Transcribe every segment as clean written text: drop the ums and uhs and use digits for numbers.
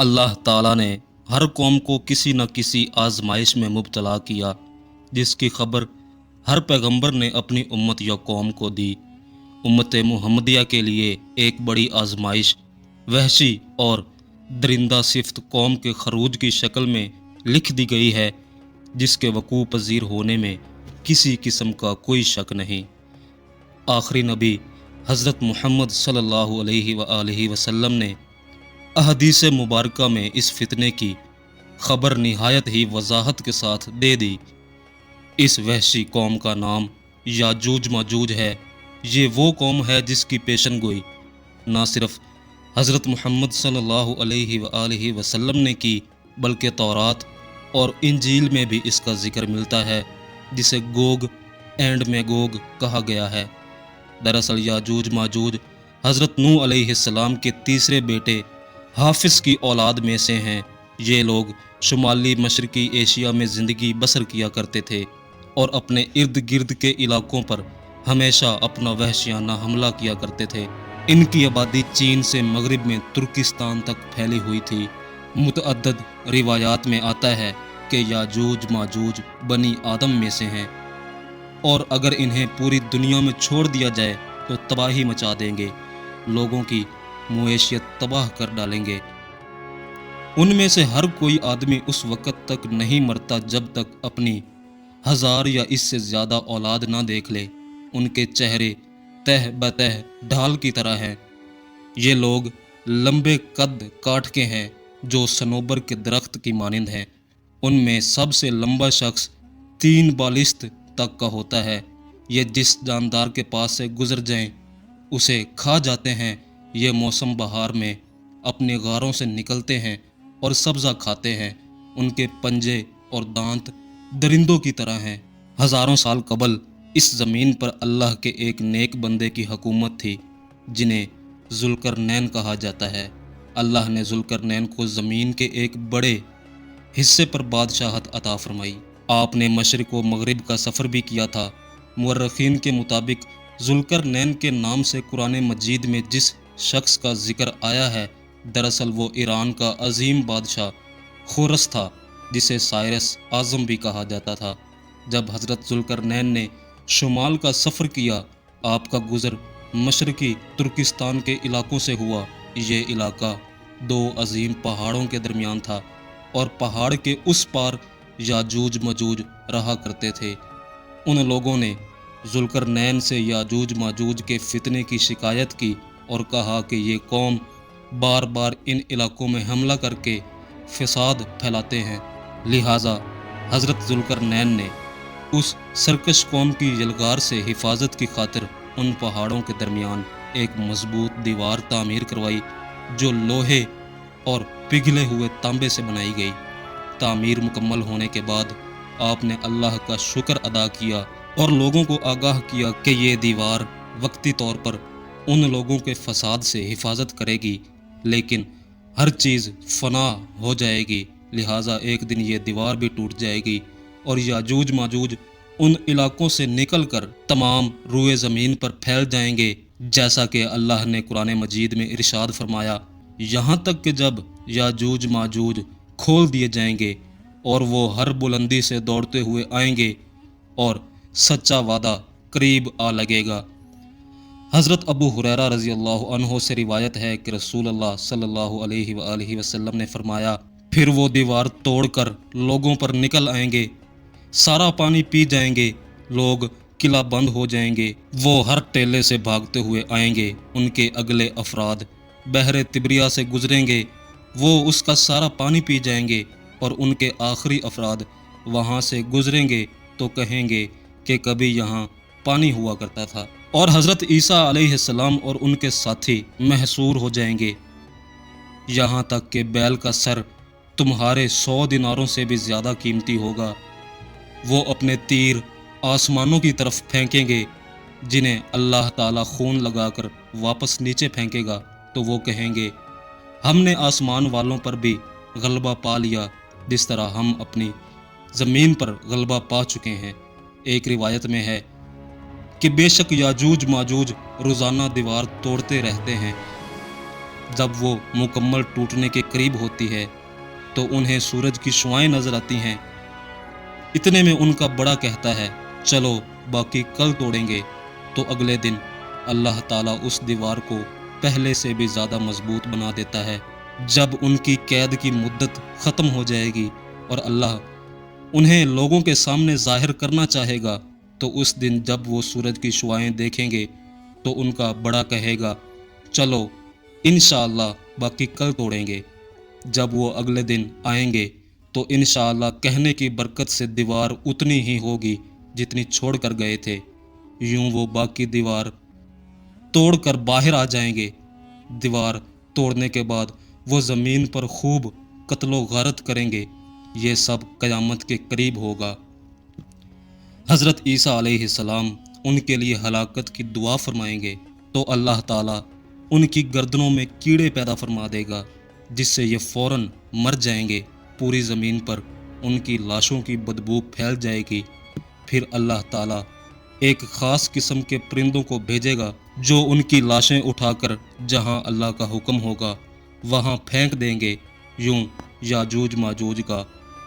اللہ تعالیٰ نے ہر قوم کو کسی نہ کسی آزمائش میں مبتلا کیا، جس کی خبر ہر پیغمبر نے اپنی امت یا قوم کو دی۔ امت محمدیہ کے لیے ایک بڑی آزمائش وحشی اور درندہ صفت قوم کے خروج کی شکل میں لکھ دی گئی ہے، جس کے وقوع پذیر ہونے میں کسی قسم کا کوئی شک نہیں۔ آخری نبی حضرت محمد صلی اللہ علیہ وآلہ وسلم نے احادیث مبارکہ میں اس فتنے کی خبر نہایت ہی وضاحت کے ساتھ دے دی۔ اس وحشی قوم کا نام یاجوج ماجوج ہے۔ یہ وہ قوم ہے جس کی پیشن گوئی نہ صرف حضرت محمد صلی اللہ علیہ وآلہ وسلم نے کی، بلکہ تورات اور انجیل میں بھی اس کا ذکر ملتا ہے، جسے گوگ اینڈ میگوگ کہا گیا ہے۔ دراصل یاجوج ماجوج حضرت نوح علیہ السلام کے تیسرے بیٹے حافظ کی اولاد میں سے ہیں۔ یہ لوگ شمالی مشرقی ایشیا میں زندگی بسر کیا کرتے تھے اور اپنے ارد گرد کے علاقوں پر ہمیشہ اپنا وحشیانہ حملہ کیا کرتے تھے۔ ان کی آبادی چین سے مغرب میں ترکستان تک پھیلی ہوئی تھی۔ متعدد روایات میں آتا ہے کہ یاجوج ماجوج بنی آدم میں سے ہیں، اور اگر انہیں پوری دنیا میں چھوڑ دیا جائے تو تباہی مچا دیں گے، لوگوں کی معیشت تباہ کر ڈالیں گے۔ ان میں سے ہر کوئی آدمی اس وقت تک نہیں مرتا جب تک اپنی 1000 یا اس سے زیادہ اولاد نہ دیکھ لے۔ ان کے چہرے تہ بتہ ڈھال کی طرح ہیں۔ یہ لوگ لمبے قد کاٹ کے ہیں جو صنوبر کے درخت کی مانند ہیں۔ ان میں سب سے لمبا شخص 3 بالشت تک کا ہوتا ہے۔ یہ جس جاندار کے پاس سے گزر جائیں اسے کھا جاتے ہیں۔ یہ موسم بہار میں اپنے غاروں سے نکلتے ہیں اور سبزہ کھاتے ہیں۔ ان کے پنجے اور دانت درندوں کی طرح ہیں۔ ہزاروں سال قبل اس زمین پر اللہ کے ایک نیک بندے کی حکومت تھی، جنہیں ذوالقرنین کہا جاتا ہے۔ اللہ نے ذوالقرنین کو زمین کے ایک بڑے حصے پر بادشاہت عطا فرمائی۔ آپ نے مشرق و مغرب کا سفر بھی کیا تھا۔ مورخین کے مطابق ذوالقرنین کے نام سے قرآن مجید میں جس شخص کا ذکر آیا ہے، دراصل وہ ایران کا عظیم بادشاہ خورس تھا، جسے سائرس اعظم بھی کہا جاتا تھا۔ جب حضرت ذوالقرنین نے شمال کا سفر کیا، آپ کا گزر مشرقی ترکستان کے علاقوں سے ہوا۔ یہ علاقہ 2 عظیم پہاڑوں کے درمیان تھا، اور پہاڑ کے اس پار یاجوج ماجوج رہا کرتے تھے۔ ان لوگوں نے ذوالقرنین سے یاجوج ماجوج کے فتنے کی شکایت کی اور کہا کہ یہ قوم بار بار ان علاقوں میں حملہ کر کے فساد پھیلاتے ہیں، لہٰذا حضرت ذوالقرنین نے اس سرکش قوم کی یلغار سے حفاظت کی خاطر ان پہاڑوں کے درمیان ایک مضبوط دیوار تعمیر کروائی، جو لوہے اور پگھلے ہوئے تانبے سے بنائی گئی۔ تعمیر مکمل ہونے کے بعد آپ نے اللہ کا شکر ادا کیا اور لوگوں کو آگاہ کیا کہ یہ دیوار وقتی طور پر ان لوگوں کے فساد سے حفاظت کرے گی، لیکن ہر چیز فنا ہو جائے گی، لہٰذا ایک دن یہ دیوار بھی ٹوٹ جائے گی اور یاجوج ماجوج ان علاقوں سے نکل کر تمام روئے زمین پر پھیل جائیں گے، جیسا کہ اللہ نے قرآن مجید میں ارشاد فرمایا، یہاں تک کہ جب یاجوج ماجوج کھول دیے جائیں گے اور وہ ہر بلندی سے دوڑتے ہوئے آئیں گے اور سچا وعدہ قریب آ لگے گا۔ حضرت ابو ہریرہ رضی اللہ عنہ سے روایت ہے کہ رسول اللہ صلی اللہ علیہ وآلہ وسلم نے فرمایا، پھر وہ دیوار توڑ کر لوگوں پر نکل آئیں گے، سارا پانی پی جائیں گے، لوگ قلعہ بند ہو جائیں گے، وہ ہر ٹیلے سے بھاگتے ہوئے آئیں گے، ان کے اگلے افراد بحر تبریہ سے گزریں گے، وہ اس کا سارا پانی پی جائیں گے، اور ان کے آخری افراد وہاں سے گزریں گے تو کہیں گے کہ کبھی یہاں پانی ہوا کرتا تھا، اور حضرت عیسیٰ علیہ السلام اور ان کے ساتھی محصور ہو جائیں گے، یہاں تک کہ بیل کا سر تمہارے 100 دیناروں سے بھی زیادہ قیمتی ہوگا۔ وہ اپنے تیر آسمانوں کی طرف پھینکیں گے، جنہیں اللہ تعالیٰ خون لگا کر واپس نیچے پھینکے گا، تو وہ کہیں گے، ہم نے آسمان والوں پر بھی غلبہ پا لیا جس طرح ہم اپنی زمین پر غلبہ پا چکے ہیں۔ ایک روایت میں ہے کہ بے شک یاجوج ماجوج روزانہ دیوار توڑتے رہتے ہیں، جب وہ مکمل ٹوٹنے کے قریب ہوتی ہے تو انہیں سورج کی شعائیں نظر آتی ہیں۔ اتنے میں ان کا بڑا کہتا ہے چلو باقی کل توڑیں گے، تو اگلے دن اللہ تعالیٰ اس دیوار کو پہلے سے بھی زیادہ مضبوط بنا دیتا ہے۔ جب ان کی قید کی مدت ختم ہو جائے گی اور اللہ انہیں لوگوں کے سامنے ظاہر کرنا چاہے گا، تو اس دن جب وہ سورج کی شعائیں دیکھیں گے تو ان کا بڑا کہے گا چلو انشاءاللہ باقی کل توڑیں گے۔ جب وہ اگلے دن آئیں گے تو انشاءاللہ کہنے کی برکت سے دیوار اتنی ہی ہوگی جتنی چھوڑ کر گئے تھے۔ یوں وہ باقی دیوار توڑ کر باہر آ جائیں گے۔ دیوار توڑنے کے بعد وہ زمین پر خوب قتل و غارت کریں گے۔ یہ سب قیامت کے قریب ہوگا۔ حضرت عیسیٰ علیہ السلام ان کے لیے ہلاکت کی دعا فرمائیں گے تو اللہ تعالیٰ ان کی گردنوں میں کیڑے پیدا فرما دے گا، جس سے یہ فوراً مر جائیں گے۔ پوری زمین پر ان کی لاشوں کی بدبو پھیل جائے گی۔ پھر اللہ تعالیٰ ایک خاص قسم کے پرندوں کو بھیجے گا جو ان کی لاشیں اٹھا کر جہاں اللہ کا حکم ہوگا وہاں پھینک دیں گے۔ یوں یاجوج ماجوج کا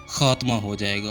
خاتمہ ہو جائے گا۔